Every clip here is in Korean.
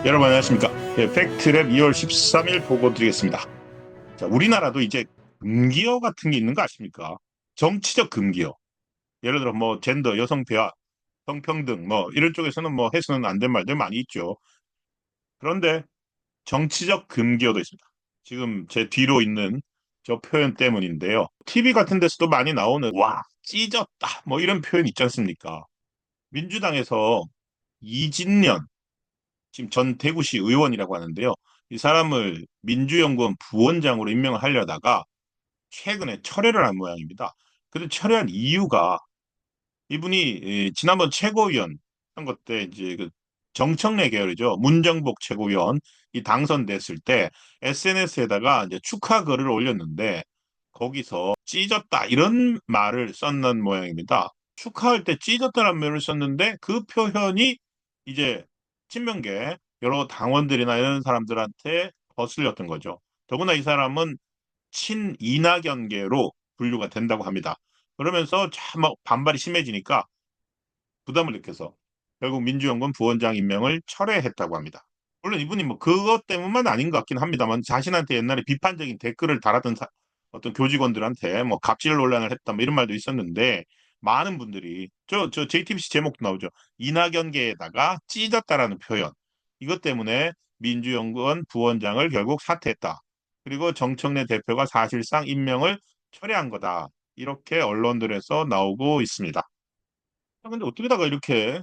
여러분 안녕하십니까? 예, 팩트랩 2월 13일 보고 드리겠습니다. 자, 우리나라도 이제 금기어 같은 게 있는 거 아십니까? 정치적 금기어. 예를 들어 뭐 젠더, 여성 배아, 성평등 뭐 이런 쪽에서는 뭐 해서는 안 된 말들 많이 있죠. 그런데 정치적 금기어도 있습니다. 지금 제 뒤로 있는 저 표현 때문인데요. TV 같은 데서도 많이 나오는 와, 찢었다 뭐 이런 표현 있지 않습니까? 민주당에서 이진년 지금 전 대구시 의원이라고 하는데요. 이 사람을 민주연구원 부원장으로 임명을 하려다가 최근에 철회를 한 모양입니다. 근데 철회한 이유가 이분이 지난번 최고위원 선거 때 이제 그 정청래 계열이죠. 문정복 최고위원 이 당선됐을 때 SNS에다가 이제 축하 글을 올렸는데 거기서 찢었다 이런 말을 썼는 모양입니다. 축하할 때 찢었다는 말을 썼는데 그 표현이 이제 친명계 여러 당원들이나 이런 사람들한테 거슬렸던 거죠. 더구나 이 사람은 친이낙연계로 분류가 된다고 합니다. 그러면서 참 반발이 심해지니까 부담을 느껴서 결국 민주연구원 부원장 임명을 철회했다고 합니다. 물론 이분이 뭐 그것 때문만 아닌 것 같긴 합니다만 자신한테 옛날에 비판적인 댓글을 달았던 어떤 교직원들한테 뭐 갑질 논란을 했다 뭐 이런 말도 있었는데 많은 분들이 저 JTBC 제목도 나오죠. 이낙연계에다가 찢었다라는 표현. 이것 때문에 민주연구원 부원장을 결국 사퇴했다. 그리고 정청래 대표가 사실상 임명을 철회한 거다. 이렇게 언론들에서 나오고 있습니다. 근데 어떻게다가 이렇게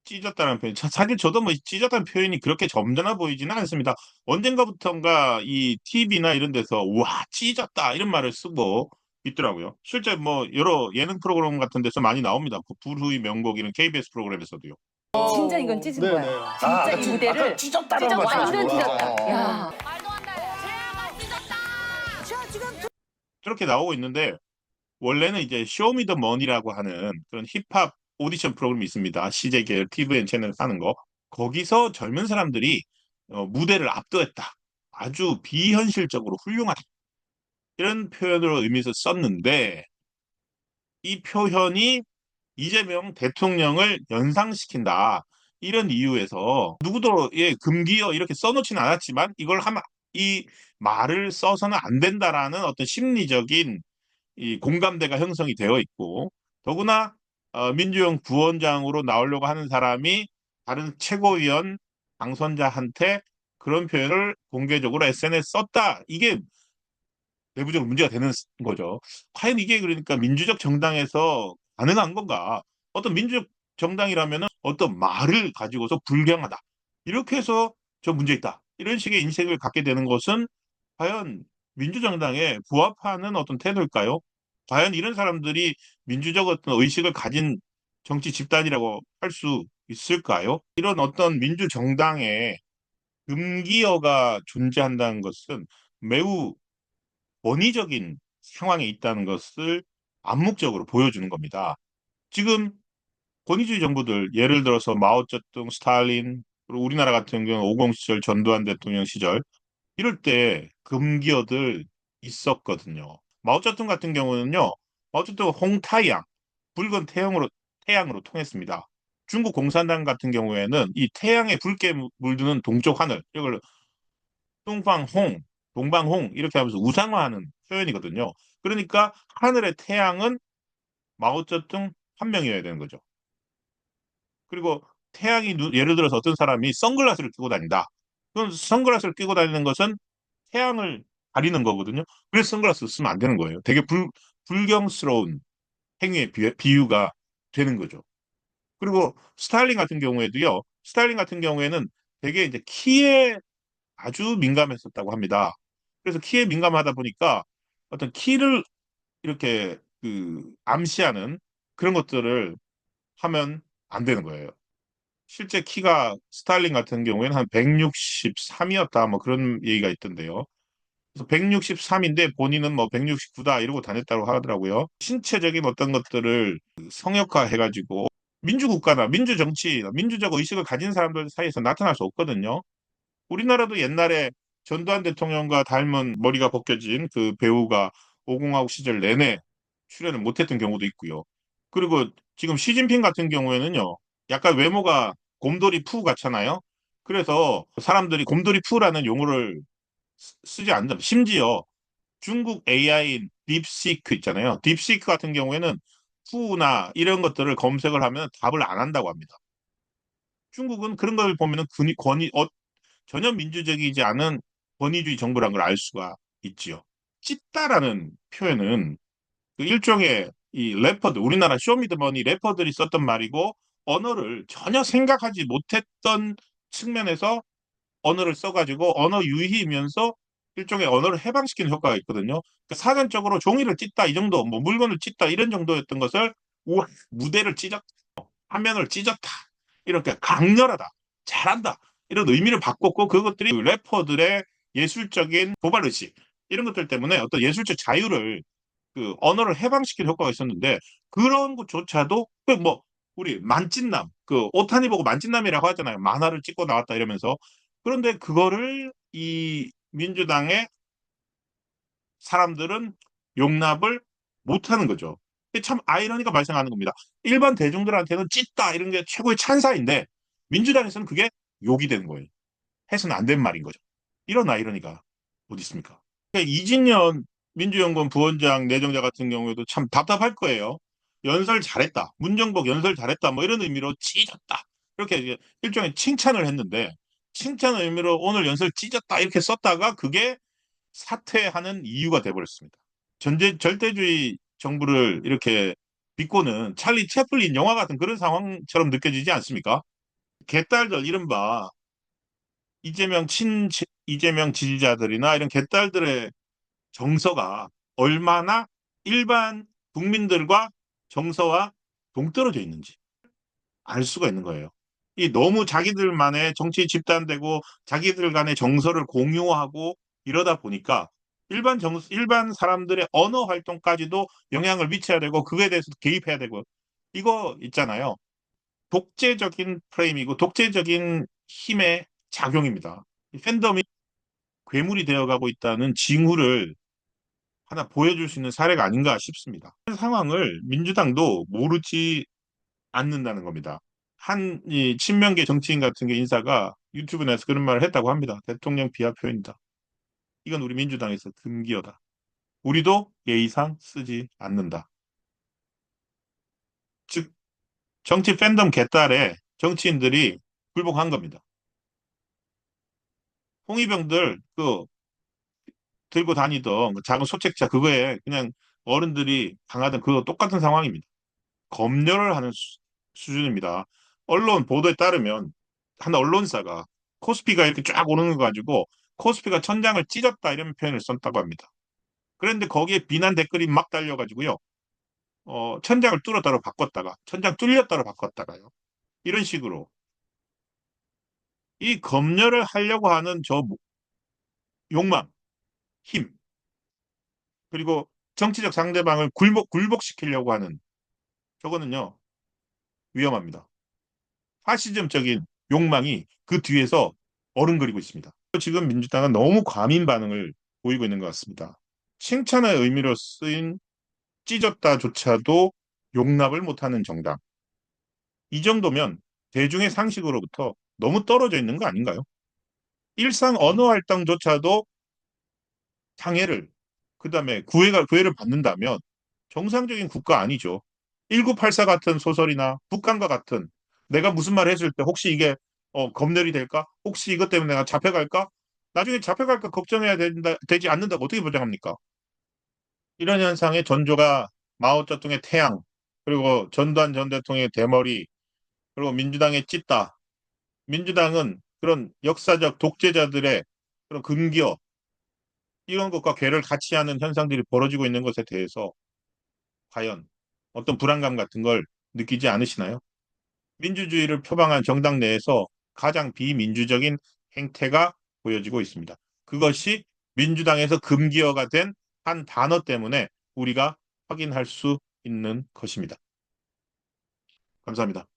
찢었다는 표현. 사실 저도 뭐 찢었다는 표현이 그렇게 점잖아 보이지는 않습니다. 언젠가부턴가 이 TV나 이런 데서 와, 찢었다 이런 말을 쓰고 있더라고요. 실제 뭐 여러 예능 프로그램 같은 데서 많이 나옵니다. 그 불후의 명곡 이런 KBS 프로그램에서도요. 진짜 이건 찢은 네네. 거야. 진짜 이 아까 무대를 찢었다라는 완전 말씀하신 거예요. 찢었다. 야. 말도 안 돼. 제가 찢었다. 저렇게 나오고 있는데 원래는 이제 쇼미더머니라고 하는 그런 힙합 오디션 프로그램이 있습니다. CJ 계열 TVN 채널 하는 거. 거기서 젊은 사람들이 무대를 압도했다. 아주 비현실적으로 훌륭하다. 이런 표현으로 의미해서 썼는데 이 표현이 이재명 대통령을 연상시킨다. 이런 이유에서 누구도 예, 금기어 이렇게 써놓지는 않았지만 이걸 하면 이 말을 써서는 안 된다라는 어떤 심리적인 이 공감대가 형성이 되어 있고 더구나 민주영 부원장으로 나오려고 하는 사람이 다른 최고위원 당선자한테 그런 표현을 공개적으로 SNS 썼다. 이게 내부적으로 문제가 되는 거죠. 과연 이게 그러니까 민주적 정당에서 가능한 건가? 어떤 민주적 정당이라면 어떤 말을 가지고서 불경하다. 이렇게 해서 저 문제 있다. 이런 식의 인식을 갖게 되는 것은 과연 민주정당에 부합하는 어떤 태도일까요? 과연 이런 사람들이 민주적 어떤 의식을 가진 정치 집단이라고 할 수 있을까요? 이런 어떤 민주정당에 금기어가 존재한다는 것은 매우 권위적인 상황에 있다는 것을 암묵적으로 보여주는 겁니다. 지금 권위주의 정부들, 예를 들어서 마오쩌둥, 스탈린, 그리고 우리나라 같은 경우는 오공 시절, 전두환 대통령 시절, 이럴 때 금기어들 있었거든요. 마오쩌둥 같은 경우는요, 마오쩌둥 홍타이양, 붉은 태양으로 통했습니다. 중국 공산당 같은 경우에는 이 태양에 붉게 물드는 동쪽 하늘, 이걸 뚱팡홍, 동방홍 이렇게 하면서 우상화하는 표현이거든요. 그러니까 하늘의 태양은 마오쩌둥 한 명이어야 되는 거죠. 그리고 태양이 예를 들어서 어떤 사람이 선글라스를 끼고 다닌다. 그럼 선글라스를 끼고 다니는 것은 태양을 가리는 거거든요. 그래서 선글라스 쓰면 안 되는 거예요. 되게 불경스러운 행위의 비유가 되는 거죠. 그리고 스탈린 같은 경우에도요. 스탈린 같은 경우에는 되게 이제 키에 아주 민감했었다고 합니다. 그래서 키에 민감하다 보니까 어떤 키를 이렇게 그 암시하는 그런 것들을 하면 안 되는 거예요. 실제 키가 스탈린 같은 경우에는 한 163이었다 뭐 그런 얘기가 있던데요. 그래서 163인데 본인은 뭐 169다 이러고 다녔다고 하더라고요. 신체적인 어떤 것들을 성역화해가지고 민주국가나 민주정치, 민주적 의식을 가진 사람들 사이에서 나타날 수 없거든요. 우리나라도 옛날에 전두환 대통령과 닮은 머리가 벗겨진 그 배우가 오공화국 시절 내내 출연을 못했던 경우도 있고요. 그리고 지금 시진핑 같은 경우에는요, 약간 외모가 곰돌이 푸 같잖아요. 그래서 사람들이 곰돌이 푸라는 용어를 쓰지 않는다. 심지어 중국 AI인 딥시크 있잖아요. 딥시크 같은 경우에는 푸나 이런 것들을 검색을 하면 답을 안 한다고 합니다. 중국은 그런 걸 보면은 전혀 민주적이지 않은 권위주의 정부라는 걸 알 수가 있지요. 찢다라는 표현은 그 일종의 이 래퍼들, 우리나라 쇼미더머니 래퍼들이 썼던 말이고, 언어를 전혀 생각하지 못했던 측면에서 언어를 써가지고 언어 유희이면서 일종의 언어를 해방시키는 효과가 있거든요. 그러니까 사전적으로 종이를 찢다 이 정도, 뭐 물건을 찢다 이런 정도였던 것을 우와, 무대를 찢었다, 화면을 찢었다, 이렇게 강렬하다, 잘한다 이런 의미를 바꿨고, 그것들이 그 래퍼들의 예술적인 도발 의식 이런 것들 때문에 어떤 예술적 자유를, 그 언어를 해방시키는 효과가 있었는데, 그런 것조차도 그뭐 우리 만찢남, 그 오타니 보고 만찢남이라고 하잖아요. 만화를 찍고 나왔다 이러면서. 그런데 그거를 이 민주당의 사람들은 용납을 못하는 거죠. 이게 참 아이러니가 발생하는 겁니다. 일반 대중들한테는 찢다 이런 게 최고의 찬사인데, 민주당에서는 그게 욕이 되는 거예요. 해서는 안 된 말인 거죠. 이런 아이러니가 어디 있습니까? 그러니까 이진년 민주연구원 부원장 내정자 같은 경우에도 참 답답할 거예요. 연설 잘했다. 문정복 연설 잘했다. 뭐 이런 의미로 찢었다. 이렇게 이제 일종의 칭찬을 했는데, 칭찬 의미로 오늘 연설 찢었다 이렇게 썼다가 그게 사퇴하는 이유가 돼버렸습니다. 절대주의 정부를 이렇게 비꼬는 찰리 채플린 영화 같은 그런 상황처럼 느껴지지 않습니까? 개딸들 이른바 이재명 지지자들이나 이런 개딸들의 정서가 얼마나 일반 국민들과 정서와 동떨어져 있는지 알 수가 있는 거예요. 이 너무 자기들만의 정치 집단되고 자기들 간의 정서를 공유하고 이러다 보니까 일반 사람들의 언어 활동까지도 영향을 미쳐야 되고 그거에 대해서 개입해야 되고, 이거 있잖아요. 독재적인 프레임이고 독재적인 힘의 작용입니다. 이 팬덤이 괴물이 되어가고 있다는 징후를 하나 보여줄 수 있는 사례가 아닌가 싶습니다. 그 상황을 민주당도 모르지 않는다는 겁니다. 이 친명계 정치인 같은 게 인사가 유튜브 내에서 그런 말을 했다고 합니다. 대통령 비하 표현이다. 이건 우리 민주당에서 금기어다. 우리도 예의상 쓰지 않는다. 즉 정치 팬덤 개딸에 정치인들이 굴복한 겁니다. 홍위병들 그 들고 다니던 그 작은 소책자 그거에 그냥 어른들이 당하던 그거 똑같은 상황입니다. 검열을 하는 수준입니다. 언론 보도에 따르면 한 언론사가 코스피가 이렇게 쫙 오르는 거 가지고 코스피가 천장을 찢었다 이런 표현을 썼다고 합니다. 그런데 거기에 비난 댓글이 막 달려가지고요. 천장을 뚫었다로 바꿨다가 천장 뚫렸다로 바꿨다가요. 이런 식으로 이 검열을 하려고 하는 저 욕망, 힘, 그리고 정치적 상대방을 굴복시키려고 하는, 저거는요 위험합니다. 파시즘적인 욕망이 그 뒤에서 어른거리고 있습니다. 지금 민주당은 너무 과민 반응을 보이고 있는 것 같습니다. 칭찬의 의미로 쓰인 찢었다조차도 용납을 못하는 정당. 이 정도면 대중의 상식으로부터 너무 떨어져 있는 거 아닌가요? 일상 언어 활동조차도 장애를, 그다음에 구애를 받는다면 정상적인 국가 아니죠. 1984 같은 소설이나 북한과 같은, 내가 무슨 말 했을 때 혹시 이게 검열이 될까? 혹시 이것 때문에 내가 잡혀갈까? 나중에 잡혀갈까 걱정해야 되지 않는다고 어떻게 보장합니까? 이런 현상의 전조가 마오쩌둥의 태양, 그리고 전두환 전 대통령의 대머리, 그리고 민주당의 찢다. 민주당은 그런 역사적 독재자들의 그런 금기어, 이런 것과 괴를 같이 하는 현상들이 벌어지고 있는 것에 대해서 과연 어떤 불안감 같은 걸 느끼지 않으시나요? 민주주의를 표방한 정당 내에서 가장 비민주적인 행태가 보여지고 있습니다. 그것이 민주당에서 금기어가 된 한 단어 때문에 우리가 확인할 수 있는 것입니다. 감사합니다.